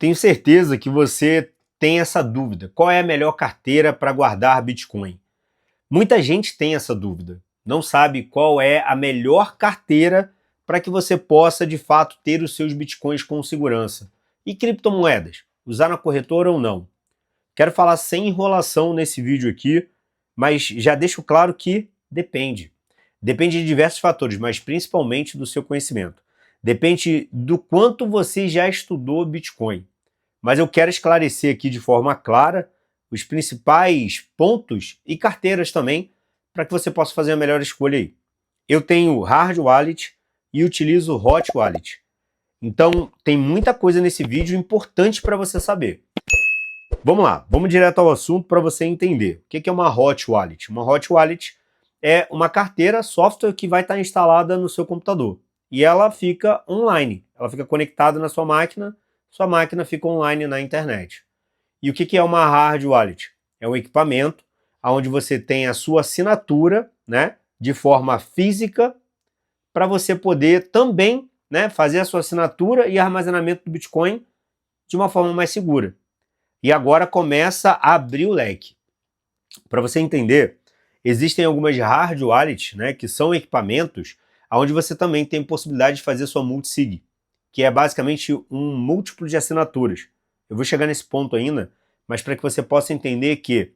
Tenho certeza que você tem essa dúvida. Qual é a melhor carteira para guardar Bitcoin? Muita gente tem essa dúvida. Não sabe qual é a melhor carteira para que você possa, de fato, ter os seus Bitcoins com segurança. E criptomoedas? Usar na corretora ou não? Quero falar sem enrolação nesse vídeo aqui, mas já deixo claro que depende. Depende de diversos fatores, mas principalmente do seu conhecimento. Depende do quanto você já estudou Bitcoin. Mas eu quero esclarecer aqui de forma clara os principais pontos e carteiras também para que você possa fazer a melhor escolha aí. Eu tenho Hard Wallet e utilizo Hot Wallet. Então tem muita coisa nesse vídeo importante para você saber. Vamos lá, vamos direto ao assunto para você entender. O que é uma Hot Wallet? Uma Hot Wallet é uma carteira, software que vai estar instalada no seu computador. E ela fica online, ela fica conectada na sua máquina fica online na internet. E o que é uma Hard Wallet? É um equipamento onde você tem a sua assinatura, né, de forma física, para você poder também, né, fazer a sua assinatura e armazenamento do Bitcoin de uma forma mais segura. E agora começa a abrir o leque. Para você entender, existem algumas hard wallets, né, que são equipamentos onde você também tem possibilidade de fazer sua multisig, que é basicamente um múltiplo de assinaturas. Eu vou chegar nesse ponto ainda, mas para que você possa entender que,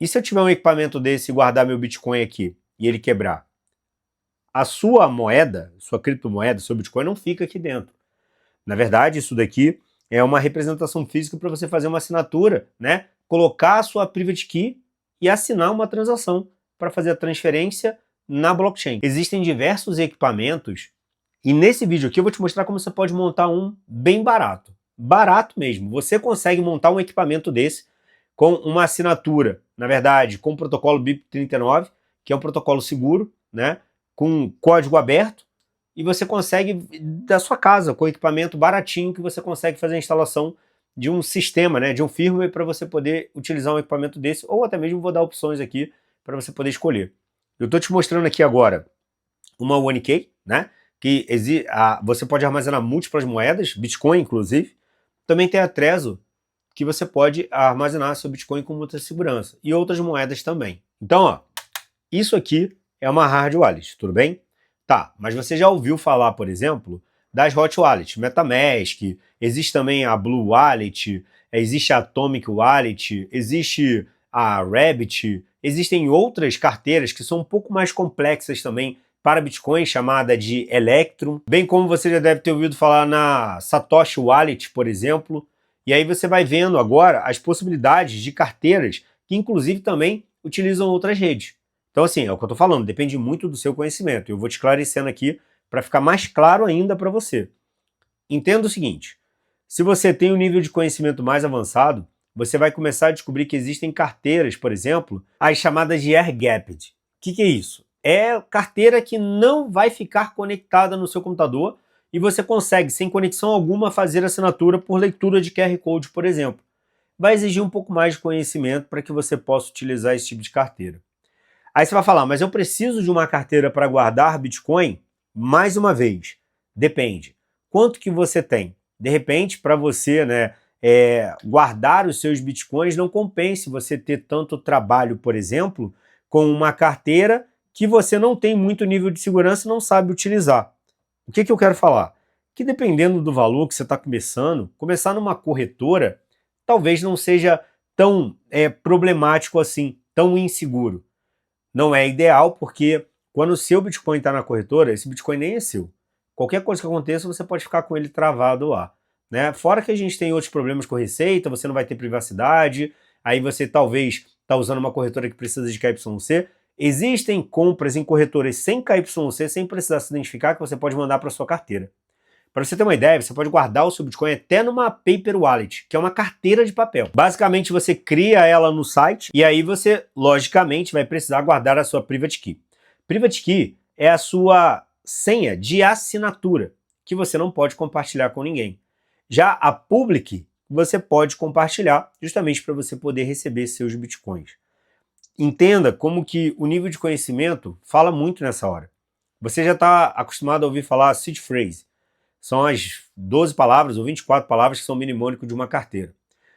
e se eu tiver um equipamento desse e guardar meu Bitcoin aqui e ele quebrar? A sua moeda, sua criptomoeda, seu Bitcoin não fica aqui dentro. Na verdade, isso daqui é uma representação física para você fazer uma assinatura, né? Colocar a sua private key e assinar uma transação para fazer a transferência na blockchain. Existem diversos equipamentos e nesse vídeo aqui eu vou te mostrar como você pode montar um bem barato. Barato mesmo. Você consegue montar um equipamento desse com uma assinatura, na verdade, com o protocolo BIP39, que é um protocolo seguro, né? Com código aberto, e você consegue, da sua casa, com equipamento baratinho, que você consegue fazer a instalação de um sistema, né, de um firmware para você poder utilizar um equipamento desse, ou até mesmo vou dar opções aqui para você poder escolher. Eu estou te mostrando aqui agora uma OneKey, né, que você pode armazenar múltiplas moedas, Bitcoin inclusive. Também tem a Trezor, que você pode armazenar seu Bitcoin com muita segurança, e outras moedas também. Então, ó, isso aqui é uma hard wallet, tudo bem? Tá, mas você já ouviu falar, por exemplo, das hot wallets, MetaMask, existe também a Blue Wallet, existe a Atomic Wallet, existe a Rabbit, existem outras carteiras que são um pouco mais complexas também para Bitcoin, chamada de Electrum, bem como você já deve ter ouvido falar na Satoshi Wallet, por exemplo, e aí você vai vendo agora as possibilidades de carteiras que inclusive também utilizam outras redes. Então assim, é o que eu estou falando, depende muito do seu conhecimento. Eu vou te esclarecendo aqui para ficar mais claro ainda para você. Entenda o seguinte, se você tem um nível de conhecimento mais avançado, você vai começar a descobrir que existem carteiras, por exemplo, as chamadas de air-gapped. O que é isso? É carteira que não vai ficar conectada no seu computador e você consegue, sem conexão alguma, fazer assinatura por leitura de QR Code, por exemplo. Vai exigir um pouco mais de conhecimento para que você possa utilizar esse tipo de carteira. Aí você vai falar, mas eu preciso de uma carteira para guardar Bitcoin? Mais uma vez, depende. Quanto que você tem? De repente, para você, né, guardar os seus Bitcoins, não compense você ter tanto trabalho, por exemplo, com uma carteira que você não tem muito nível de segurança e não sabe utilizar. O que eu quero falar? Que dependendo do valor que você está começando, começar numa corretora talvez não seja tão problemático assim, tão inseguro. Não é ideal porque quando o seu Bitcoin está na corretora, esse Bitcoin nem é seu. Qualquer coisa que aconteça, você pode ficar com ele travado lá, né? Fora que a gente tem outros problemas com receita, você não vai ter privacidade, aí você talvez está usando uma corretora que precisa de KYC. Existem compras em corretoras sem KYC, sem precisar se identificar, que você pode mandar para sua carteira. Para você ter uma ideia, você pode guardar o seu Bitcoin até numa Paper Wallet, que é uma carteira de papel. Basicamente, você cria ela no site e aí você, logicamente, vai precisar guardar a sua Private Key. Private Key é a sua senha de assinatura, que você não pode compartilhar com ninguém. Já a Public, você pode compartilhar, justamente para você poder receber seus Bitcoins. Entenda como que o nível de conhecimento fala muito nessa hora. Você já está acostumado a ouvir falar seed phrase. São as 12 palavras ou 24 palavras que são o mnemônico de uma carteira.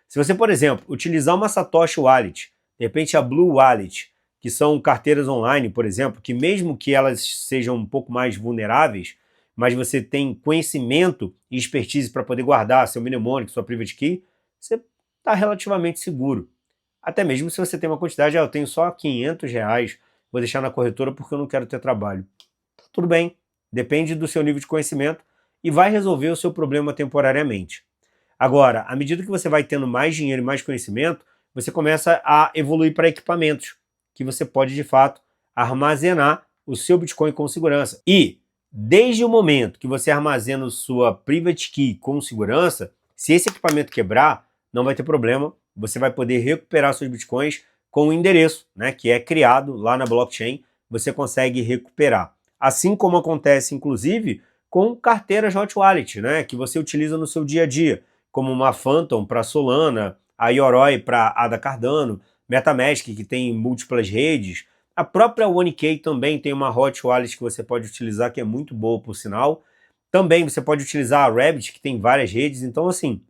Se você, por exemplo, utilizar uma Satoshi Wallet, de repente a Blue Wallet, que são carteiras online, por exemplo, que mesmo que elas sejam um pouco mais vulneráveis, mas você tem conhecimento e expertise para poder guardar seu mnemônico, sua private key, você está relativamente seguro. Até mesmo se você tem uma quantidade, eu tenho só R$ 500, vou deixar na corretora porque eu não quero ter trabalho. Tudo bem, depende do seu nível de conhecimento e vai resolver o seu problema temporariamente. Agora, à medida que você vai tendo mais dinheiro e mais conhecimento, você começa a evoluir para equipamentos, que você pode, de fato, armazenar o seu Bitcoin com segurança. E, desde o momento que você armazena sua private key com segurança, se esse equipamento quebrar, não vai ter problema, você vai poder recuperar seus Bitcoins com o endereço, né, que é criado lá na blockchain, você consegue recuperar. Assim como acontece, inclusive, com carteiras hot wallet, né, que você utiliza no seu dia a dia, como uma Phantom para Solana, a Yoroi para Ada Cardano, MetaMask, que tem múltiplas redes. A própria OneKey também tem uma hot wallet que você pode utilizar, que é muito boa, por sinal. Também você pode utilizar a Rabbit, que tem várias redes. Então, assim,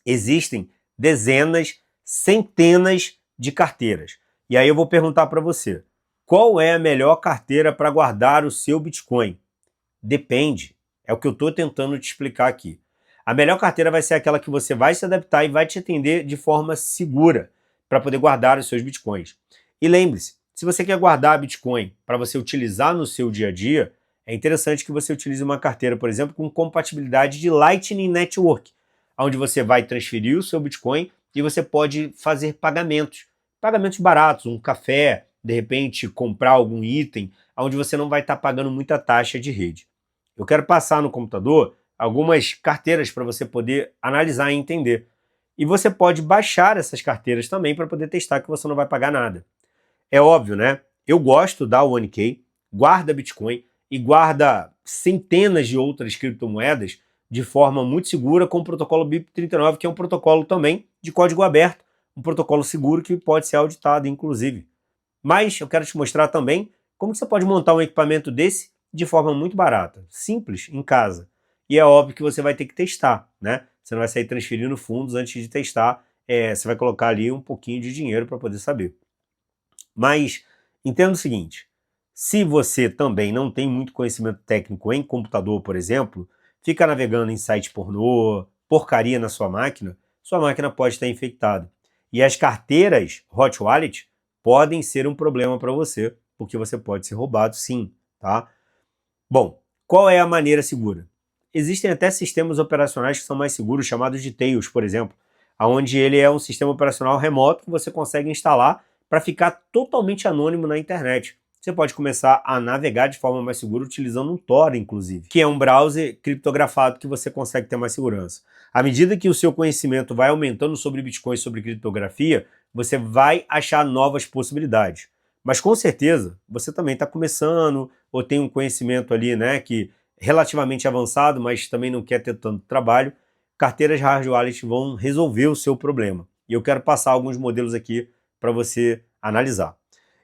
existem dezenas, centenas de carteiras. E aí eu vou perguntar para você, qual é a melhor carteira para guardar o seu Bitcoin? Depende. É o que eu estou tentando te explicar aqui. A melhor carteira vai ser aquela que você vai se adaptar e vai te atender de forma segura para poder guardar os seus Bitcoins. E lembre-se, se você quer guardar Bitcoin para você utilizar no seu dia a dia, é interessante que você utilize uma carteira, por exemplo, com compatibilidade de Lightning Network, onde você vai transferir o seu Bitcoin e você pode fazer pagamentos baratos, um café, de repente comprar algum item, onde você não vai estar pagando muita taxa de rede. Eu quero passar no computador algumas carteiras para você poder analisar e entender. E você pode baixar essas carteiras também para poder testar que você não vai pagar nada. É óbvio, né? Eu gosto da OneKey, guarda Bitcoin e guarda centenas de outras criptomoedas de forma muito segura com o protocolo BIP39, que é um protocolo também de código aberto, um protocolo seguro que pode ser auditado, inclusive. Mas eu quero te mostrar também como você pode montar um equipamento desse de forma muito barata, simples, em casa. E é óbvio que você vai ter que testar, né? Você não vai sair transferindo fundos antes de testar, você vai colocar ali um pouquinho de dinheiro para poder saber. Mas entenda o seguinte, se você também não tem muito conhecimento técnico em computador, por exemplo, fica navegando em site pornô, porcaria na sua máquina pode estar infectada. E as carteiras hot wallet podem ser um problema para você, porque você pode ser roubado sim, tá? Bom, qual é a maneira segura? Existem até sistemas operacionais que são mais seguros, chamados de Tails, por exemplo, onde ele é um sistema operacional remoto que você consegue instalar para ficar totalmente anônimo na internet. Você pode começar a navegar de forma mais segura utilizando um Tor, inclusive, que é um browser criptografado que você consegue ter mais segurança. À medida que o seu conhecimento vai aumentando sobre Bitcoin, sobre criptografia, você vai achar novas possibilidades. Mas com certeza, você também está começando ou tem um conhecimento ali, né, que relativamente avançado, mas também não quer ter tanto trabalho, carteiras hard wallet vão resolver o seu problema. E eu quero passar alguns modelos aqui para você analisar.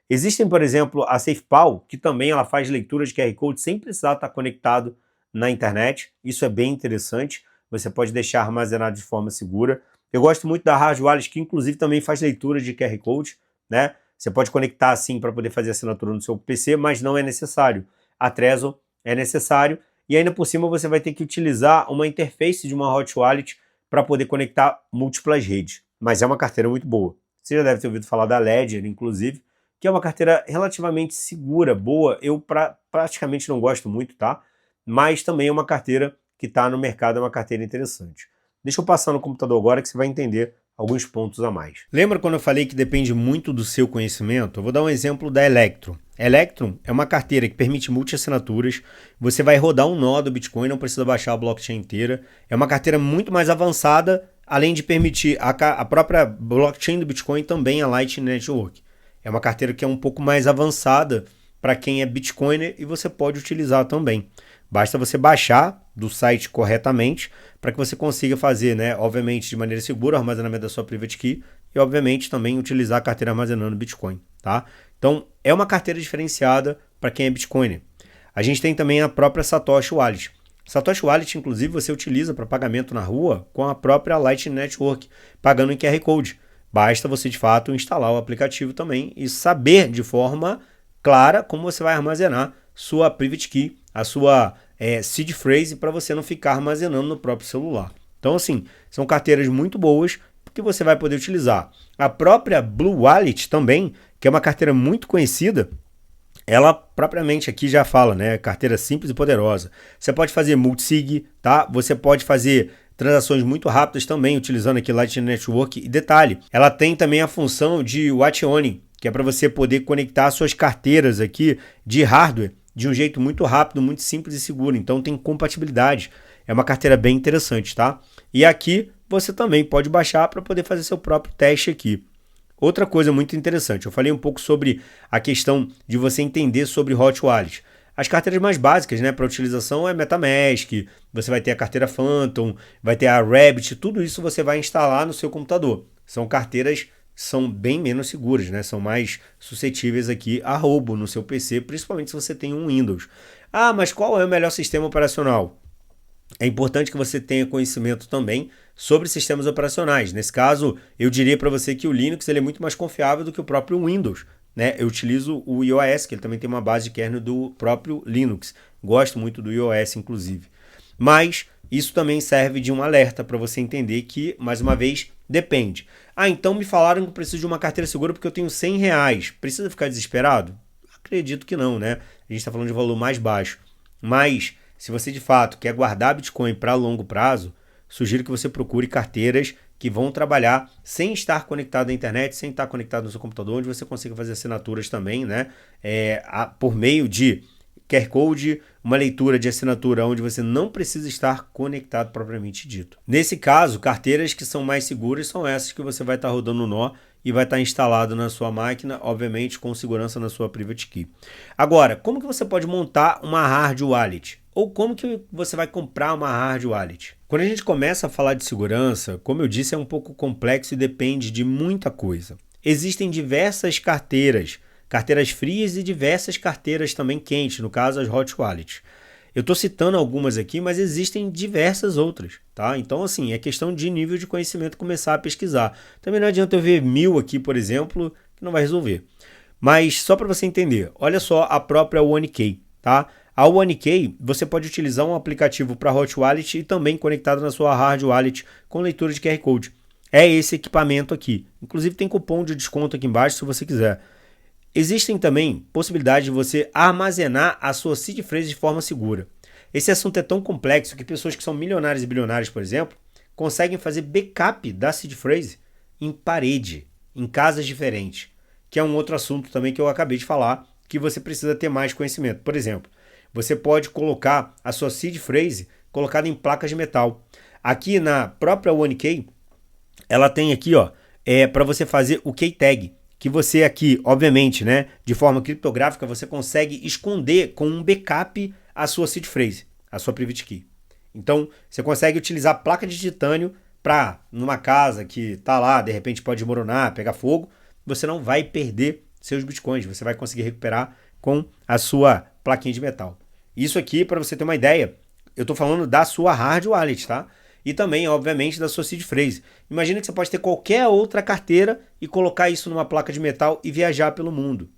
Existem, por exemplo, a SafePal, que também ela faz leitura de QR Code sem precisar estar conectado na internet. Isso é bem interessante. Você pode deixar armazenado de forma segura. Eu gosto muito da Hard Wallet, que inclusive também faz leitura de QR Code, né? Você pode conectar assim para poder fazer assinatura no seu PC, mas não é necessário. A Trezor é necessário e ainda por cima você vai ter que utilizar uma interface de uma hot wallet para poder conectar múltiplas redes. Mas é uma carteira muito boa. Você já deve ter ouvido falar da Ledger, inclusive, que é uma carteira relativamente segura, boa. Eu praticamente não gosto muito, tá? Mas também é uma carteira que está no mercado, é uma carteira interessante. Deixa eu passar no computador agora que você vai entender alguns pontos a mais. Lembra quando eu falei que depende muito do seu conhecimento? Eu vou dar um exemplo da Electrum. Electrum é uma carteira que permite multi-assinaturas, você vai rodar um nó do Bitcoin, não precisa baixar a blockchain inteira. É uma carteira muito mais avançada, além de permitir a própria blockchain do Bitcoin também a Lightning Network. É uma carteira que é um pouco mais avançada para quem é Bitcoiner e você pode utilizar também. Basta você baixar do site corretamente para que você consiga fazer, né, obviamente de maneira segura, o armazenamento da sua private key e obviamente também utilizar a carteira armazenando Bitcoin, tá? Então é uma carteira diferenciada para quem é Bitcoiner. A gente tem também a própria Satoshi Wallet. Satoshi Wallet, inclusive, você utiliza para pagamento na rua com a própria Lightning Network, pagando em QR Code. Basta você, de fato, instalar o aplicativo também e saber de forma clara como você vai armazenar sua private key, a sua seed phrase, para você não ficar armazenando no próprio celular. Então, assim, são carteiras muito boas que você vai poder utilizar. A própria Blue Wallet também, que é uma carteira muito conhecida, ela propriamente aqui já fala, né? Carteira simples e poderosa. Você pode fazer multisig, tá? Você pode fazer transações muito rápidas também, utilizando aqui Lightning Network. E detalhe, ela tem também a função de watch owning, que é para você poder conectar suas carteiras aqui de hardware de um jeito muito rápido, muito simples e seguro. Então tem compatibilidade. É uma carteira bem interessante, tá? E aqui você também pode baixar para poder fazer seu próprio teste aqui. Outra coisa muito interessante, eu falei um pouco sobre a questão de você entender sobre Hot Wallet. As carteiras mais básicas, né, para utilização é MetaMask, você vai ter a carteira Phantom, vai ter a Rabbit, tudo isso você vai instalar no seu computador. São carteiras que são bem menos seguras, né, são mais suscetíveis aqui a roubo no seu PC, principalmente se você tem um Windows. Ah, mas qual é o melhor sistema operacional? É importante que você tenha conhecimento também sobre sistemas operacionais. Nesse caso, eu diria para você que o Linux ele é muito mais confiável do que o próprio Windows, né? Eu utilizo o iOS, que ele também tem uma base de kernel do próprio Linux. Gosto muito do iOS, inclusive. Mas isso também serve de um alerta para você entender que, mais uma vez, depende. Ah, então me falaram que eu preciso de uma carteira segura porque eu tenho R$100. Precisa ficar desesperado? Acredito que não, né? A gente está falando de valor mais baixo. Mas se você de fato quer guardar Bitcoin para longo prazo, sugiro que você procure carteiras que vão trabalhar sem estar conectado à internet, sem estar conectado no seu computador, onde você consiga fazer assinaturas também, né? Por meio de QR Code, uma leitura de assinatura onde você não precisa estar conectado propriamente dito. Nesse caso, carteiras que são mais seguras são essas que você vai estar rodando no nó e vai estar instalado na sua máquina, obviamente com segurança na sua private key. Agora, como que você pode montar uma hard wallet? Ou como que você vai comprar uma hard wallet? Quando a gente começa a falar de segurança, como eu disse, é um pouco complexo e depende de muita coisa. Existem diversas carteiras frias e diversas carteiras também quentes, no caso as hot wallets. Eu estou citando algumas aqui, mas existem diversas outras, tá? Então, assim, é questão de nível de conhecimento começar a pesquisar. Também não adianta eu ver 1000 aqui, por exemplo, que não vai resolver. Mas só para você entender, olha só a própria OneKey, tá? A OneKey, você pode utilizar um aplicativo para Hot Wallet e também conectado na sua Hard Wallet com leitura de QR Code. É esse equipamento aqui. Inclusive tem cupom de desconto aqui embaixo se você quiser. Existem também possibilidades de você armazenar a sua seed phrase de forma segura. Esse assunto é tão complexo que pessoas que são milionárias e bilionárias, por exemplo, conseguem fazer backup da seed phrase em parede, em casas diferentes, que é um outro assunto também que eu acabei de falar, que você precisa ter mais conhecimento. Por exemplo, você pode colocar a sua seed phrase colocada em placas de metal. Aqui na própria OneKey, ela tem aqui, ó, para você fazer o key tag, que você aqui, obviamente, né, de forma criptográfica, você consegue esconder com um backup a sua seed phrase, a sua private key. Então, você consegue utilizar placa de titânio para, numa casa que está lá, de repente pode desmoronar, pegar fogo, você não vai perder seus bitcoins, você vai conseguir recuperar com a sua plaquinha de metal. Isso aqui, para você ter uma ideia, eu estou falando da sua hard wallet, tá? E também, obviamente, da sua seed phrase. Imagina que você pode ter qualquer outra carteira e colocar isso numa placa de metal e viajar pelo mundo.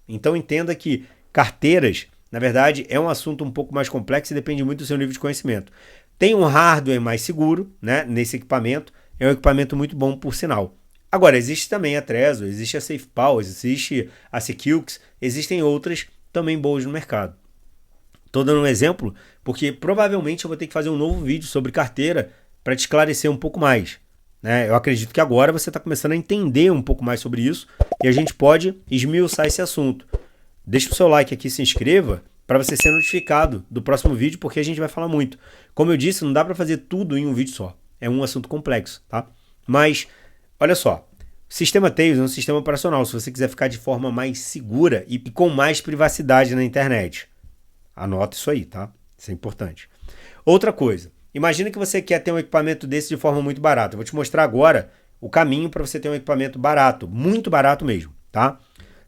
Então entenda que carteiras, na verdade, é um assunto um pouco mais complexo e depende muito do seu nível de conhecimento. Tem um hardware mais seguro, né, nesse equipamento, é um equipamento muito bom por sinal. Agora, existe também a Trezor, existe a SafePal, existe a Secux, existem outras também boas no mercado. Estou dando um exemplo porque provavelmente eu vou ter que fazer um novo vídeo sobre carteira para te esclarecer um pouco mais, né? Eu acredito que agora você está começando a entender um pouco mais sobre isso e a gente pode esmiuçar esse assunto. Deixa o seu like aqui, se inscreva para você ser notificado do próximo vídeo, porque a gente vai falar muito. Como eu disse, não dá para fazer tudo em um vídeo só. É um assunto complexo, tá? Mas, olha só, Sistema Tails é um sistema operacional se você quiser ficar de forma mais segura e com mais privacidade na internet. Anota isso aí, tá? Isso é importante. Outra coisa, imagina que você quer ter um equipamento desse de forma muito barata. Eu vou te mostrar agora o caminho para você ter um equipamento barato, muito barato mesmo, tá?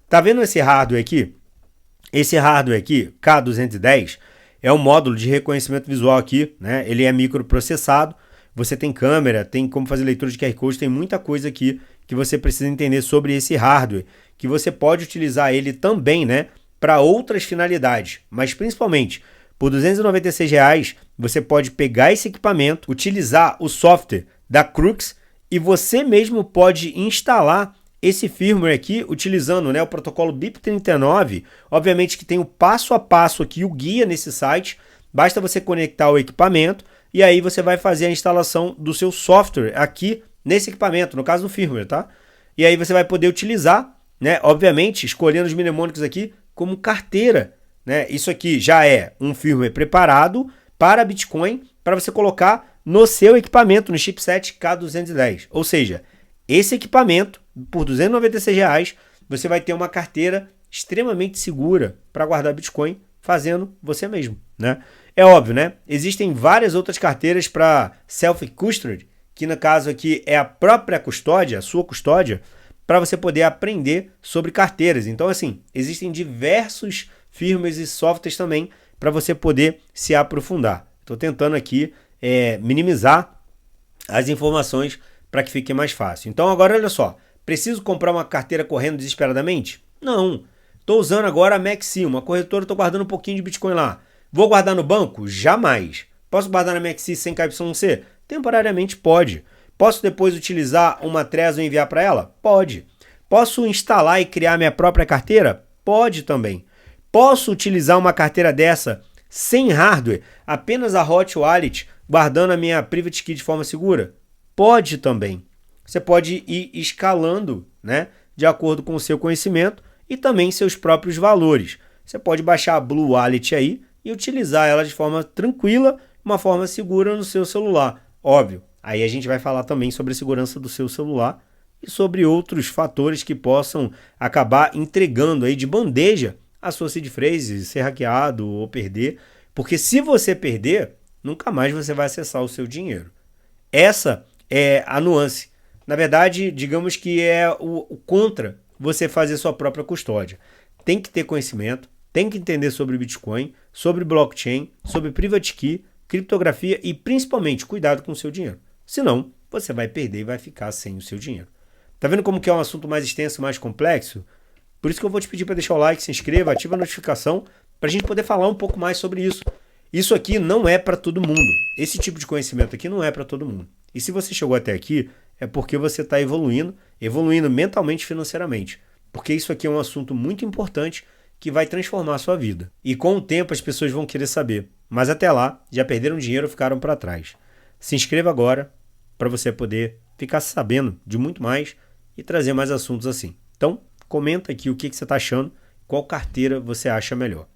Tá vendo esse hardware aqui? Esse hardware aqui, K210, é um módulo de reconhecimento visual aqui, né? Ele é microprocessado, você tem câmera, tem como fazer leitura de QR Code, tem muita coisa aqui que você precisa entender sobre esse hardware, que você pode utilizar ele também, né, para outras finalidades, mas principalmente por R$296 você pode pegar esse equipamento, utilizar o software da Crux e você mesmo pode instalar esse firmware aqui utilizando, né, o protocolo BIP39, obviamente que tem o passo a passo aqui, o guia nesse site, basta você conectar o equipamento e aí você vai fazer a instalação do seu software aqui nesse equipamento, no caso do firmware, tá? E aí você vai poder utilizar, né, obviamente, escolhendo os mnemônicos aqui como carteira, né? Isso aqui já é um firmware preparado para Bitcoin, para você colocar no seu equipamento, no chipset K210. Ou seja, esse equipamento, por R$296, você vai ter uma carteira extremamente segura para guardar Bitcoin fazendo você mesmo, né? É óbvio, né? Existem várias outras carteiras para self-custody, que no caso aqui é a própria custódia, a sua custódia, para você poder aprender sobre carteiras. Então, assim, existem diversos firmwares e softwares também para você poder se aprofundar. Estou tentando aqui minimizar as informações para que fique mais fácil. Então, agora olha só, preciso comprar uma carteira correndo desesperadamente? Não. Estou usando agora a Maxi, uma corretora, estou guardando um pouquinho de Bitcoin lá. Vou guardar no banco? Jamais. Posso guardar na Maxi sem KYC? Temporariamente pode. Posso depois utilizar uma Trezor e enviar para ela? Pode. Posso instalar e criar minha própria carteira? Pode também. Posso utilizar uma carteira dessa sem hardware, apenas a Hot Wallet, guardando a minha Private Key de forma segura? Pode também. Você pode ir escalando, né, de acordo com o seu conhecimento e também seus próprios valores. Você pode baixar a Blue Wallet aí e utilizar ela de forma tranquila, uma forma segura no seu celular. Óbvio, aí a gente vai falar também sobre a segurança do seu celular e sobre outros fatores que possam acabar entregando aí de bandeja a sua seed phrase, ser hackeado ou perder, porque se você perder, nunca mais você vai acessar o seu dinheiro. Essa é a nuance. Na verdade, digamos que é o contra você fazer sua própria custódia. Tem que ter conhecimento, tem que entender sobre Bitcoin, sobre blockchain, sobre private key, criptografia e principalmente cuidado com o seu dinheiro. Senão, você vai perder e vai ficar sem o seu dinheiro. Tá vendo como que é um assunto mais extenso, mais complexo? Por isso que eu vou te pedir para deixar o like, se inscreva, ativa a notificação para a gente poder falar um pouco mais sobre isso. Isso aqui não é para todo mundo. Esse tipo de conhecimento aqui não é para todo mundo. E se você chegou até aqui, é porque você está evoluindo mentalmente e financeiramente. Porque isso aqui é um assunto muito importante que vai transformar a sua vida. E com o tempo as pessoas vão querer saber. Mas até lá, já perderam dinheiro ou ficaram para trás. Se inscreva agora para você poder ficar sabendo de muito mais e trazer mais assuntos assim. Então, comenta aqui o que você está achando, qual carteira você acha melhor.